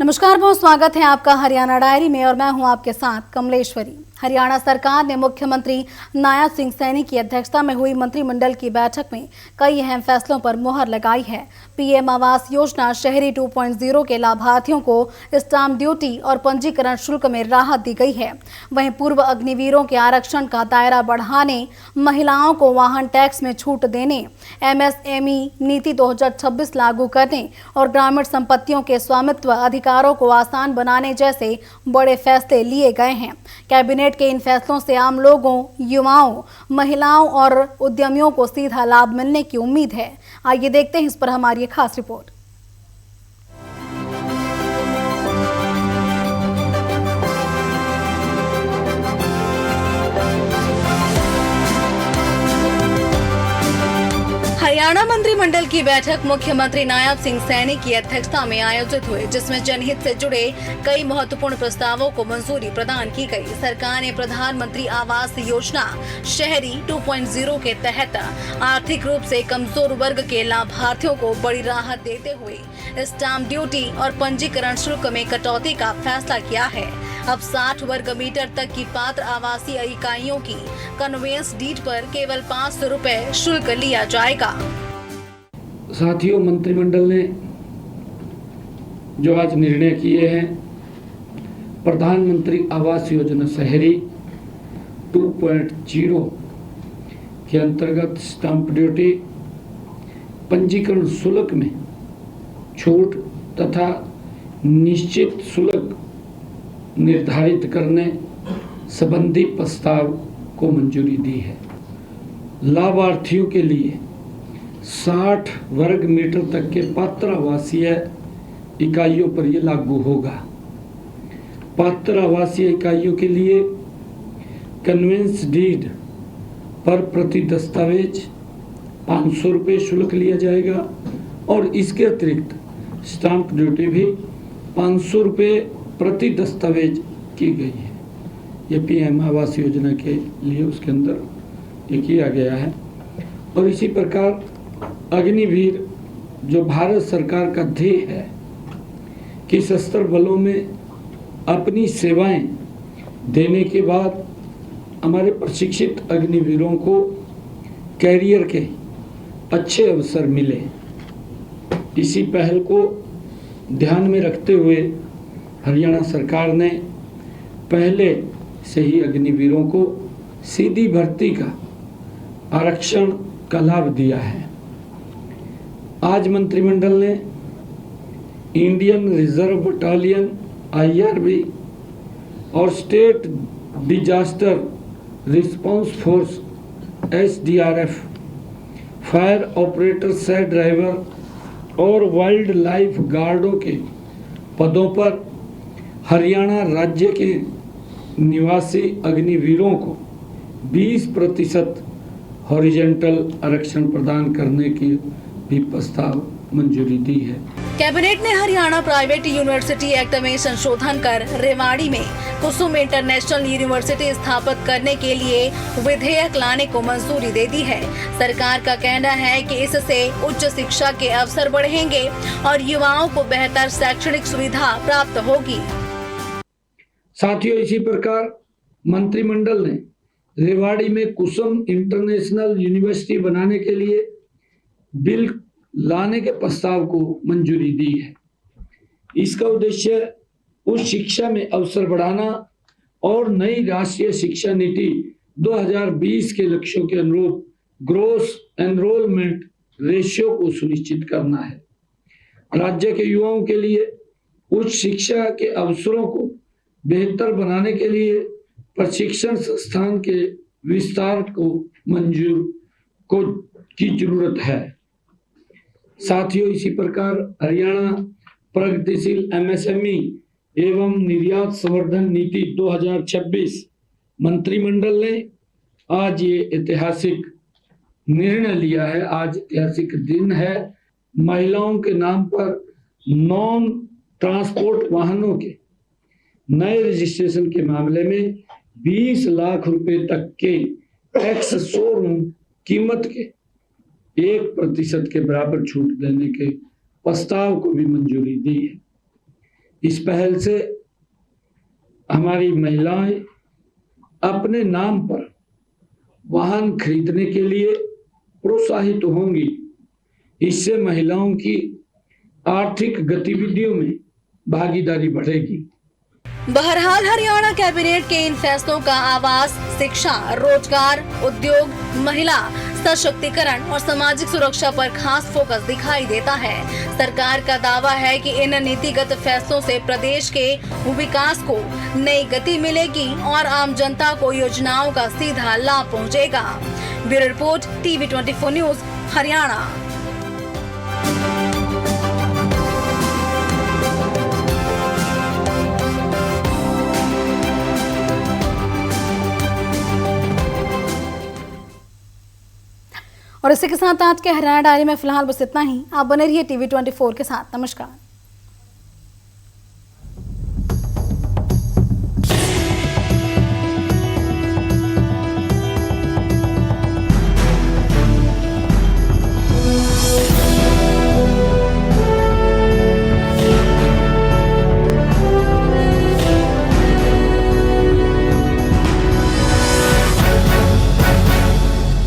नमस्कार, बहुत स्वागत है आपका हरियाणा डायरी में और मैं हूं आपके साथ कमलेश्वरी। हरियाणा सरकार ने मुख्यमंत्री नायब सिंह सैनी की अध्यक्षता में हुई मंत्रिमंडल की बैठक में कई अहम फैसलों पर मुहर लगाई है। पीएम आवास योजना शहरी 2.0 के लाभार्थियों को स्टाम्प ड्यूटी और पंजीकरण शुल्क में राहत दी गई है। वहीं पूर्व अग्निवीरों के आरक्षण का दायरा बढ़ाने, महिलाओं को वाहन टैक्स में छूट देने, एमएसएमई नीति 2026 लागू करने और ग्रामीण संपत्तियों के स्वामित्व अधिकारों को आसान बनाने जैसे बड़े फैसले लिए गए हैं। कैबिनेट के इन फैसलों से आम लोगों, युवाओं, महिलाओं और उद्यमियों को सीधा लाभ मिलने की उम्मीद है। आइए देखते हैं इस पर हमारी एक खास रिपोर्ट। हरियाणा मंत्रिमंडल की बैठक मुख्यमंत्री नायब सिंह सैनी की अध्यक्षता में आयोजित हुई, जिसमें जनहित से जुड़े कई महत्वपूर्ण प्रस्तावों को मंजूरी प्रदान की गई। सरकार ने प्रधानमंत्री आवास योजना शहरी 2.0 के तहत आर्थिक रूप से कमजोर वर्ग के लाभार्थियों को बड़ी राहत देते हुए स्टाम्प ड्यूटी और पंजीकरण शुल्क में कटौती का फैसला किया है। अब 60 वर्ग मीटर तक की पात्र आवासीय इकाइयों की कन्वेंस डीड पर केवल 500 रुपए शुल्क लिया जाएगा। साथियों, मंत्रिमंडल ने जो आज निर्णय किए हैं, प्रधानमंत्री आवास योजना शहरी 2.0 के अंतर्गत स्टाम्प ड्यूटी, पंजीकरण शुल्क में छूट तथा निश्चित शुल्क निर्धारित करने संबंधी प्रस्ताव को मंजूरी दी है। लाभार्थियों के लिए 60 वर्ग मीटर तक के पात्र आवासीय इकाइयों पर यह लागू होगा। पात्र आवासीय इकाइयों के लिए कन्वेंस डीड पर प्रति दस्तावेज 500 रुपये शुल्क लिया जाएगा और इसके अतिरिक्त स्टाम्प ड्यूटी भी 500 रुपये प्रति दस्तावेज की गई है। ये पीएम आवास योजना के लिए उसके अंदर ये किया गया है। और इसी प्रकार अग्निवीर, जो भारत सरकार का ध्येय है कि सशस्त्र बलों में अपनी सेवाएं देने के बाद हमारे प्रशिक्षित अग्निवीरों को कैरियर के अच्छे अवसर मिले, इसी पहल को ध्यान में रखते हुए हरियाणा सरकार ने पहले से ही अग्निवीरों को सीधी भर्ती का आरक्षण का लाभ दिया है। आज मंत्रिमंडल ने इंडियन रिजर्व बटालियन IRB और state disaster response force SDRF, fire operator, set driver और वाइल्ड लाइफ गार्डों के पदों पर हरियाणा राज्य के निवासी अग्निवीरों को 20% हॉरिजॉन्टल आरक्षण प्रदान करने की भी प्रस्ताव मंजूरी दी है। कैबिनेट ने हरियाणा प्राइवेट यूनिवर्सिटी एक्ट में संशोधन कर रेवाड़ी में कुसुम इंटरनेशनल यूनिवर्सिटी स्थापित करने के लिए विधेयक लाने को मंजूरी दे दी है। सरकार का कहना है कि इससे उच्च शिक्षा के अवसर बढ़ेंगे और युवाओं को बेहतर शैक्षणिक सुविधा प्राप्त होगी। साथियों, इसी प्रकार मंत्रिमंडल ने रेवाड़ी में कुसुम इंटरनेशनल यूनिवर्सिटी बनाने के लिए बिल लाने के प्रस्ताव को मंजूरी दी है। इसका उद्देश्य उच्च शिक्षा में अवसर बढ़ाना और नई राष्ट्रीय शिक्षा नीति 2020 के लक्ष्यों के अनुरूप ग्रोस एनरोलमेंट रेशियो को सुनिश्चित करना है। राज्य के युवाओं के लिए उच्च शिक्षा के अवसरों को बेहतर बनाने के लिए प्रशिक्षण संस्थान के विस्तार को की जरूरत है। साथियों, इसी प्रकार हरियाणा प्रगतिशील MSME एवं निर्यात संवर्धन नीति 2026 मंत्रिमंडल ने आज ये ऐतिहासिक निर्णय लिया है। आज ऐतिहासिक दिन है। महिलाओं के नाम पर नॉन ट्रांसपोर्ट वाहनों के नए रजिस्ट्रेशन के मामले में 20 लाख रुपए तक के एक्स शोरूम कीमत के 1% के बराबर छूट देने के प्रस्ताव को भी मंजूरी दी है। इस पहल से हमारी महिलाएं अपने नाम पर वाहन खरीदने के लिए प्रोत्साहित होंगी। इससे महिलाओं की आर्थिक गतिविधियों में भागीदारी बढ़ेगी। बहरहाल हरियाणा कैबिनेट के इन फैसलों का आवास शिक्षा, रोजगार, उद्योग, महिला सशक्तिकरण और सामाजिक सुरक्षा पर खास फोकस दिखाई देता है। सरकार का दावा है कि इन नीतिगत फैसलों से प्रदेश के विकास को नई गति मिलेगी और आम जनता को योजनाओं का सीधा लाभ पहुंचेगा। Bureau report TV24 news Haryana. और इसी के साथ आज के हरियाणा डायरी में फिलहाल बस इतना ही। आप बने रहिए TV24 के साथ। नमस्कार।